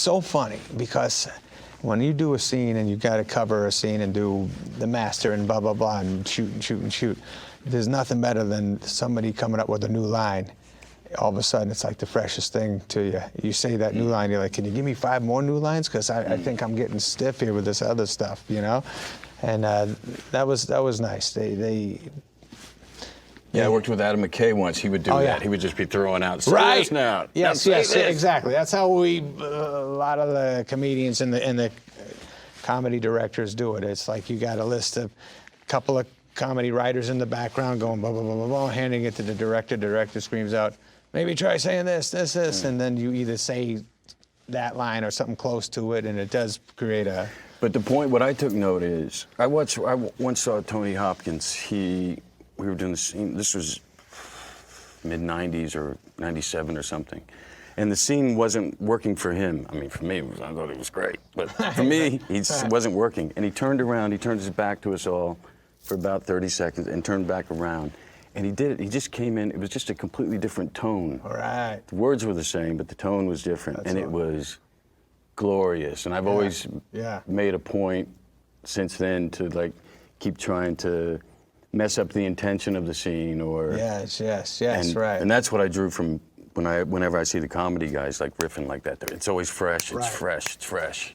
so funny because when you do a scene and you got to cover a scene and do the master and blah, blah, blah, and shoot and shoot and shoot, there's nothing better than somebody coming up with a new line. All of a sudden, it's like the freshest thing to you. You say that new line, you're like, can you give me 5 more new lines? Because I think I'm getting stiff here with this other stuff, you know? And that was nice. Yeah, I worked with Adam McKay once. He would do that. He would just be throwing out, right. This now. Yes, exactly. That's how a lot of the comedians and the comedy directors do it. It's like you got a list of a couple of comedy writers in the background going blah, blah, blah, blah, blah, handing it to the director. The director screams out, maybe try saying this, and then you either say that line or something close to it, and it does create a... But the point, what I took note is, I once saw Tony Hopkins. We were doing the scene, this was mid-90s or 97 or something. And the scene wasn't working for him. I mean, for me, I thought it was great. But for me, it wasn't working. And he turned around, he turned his back to us all for about 30 seconds and turned back around. And he did it, he just came in, it was just a completely different tone. All right. The words were the same, but the tone was different. And it was glorious. And I've always made a point since then to like keep trying to mess up the intention of the scene or... Yes, right. And that's what I drew from whenever I see the comedy guys like riffing like that. It's always fresh, it's fresh, it's fresh.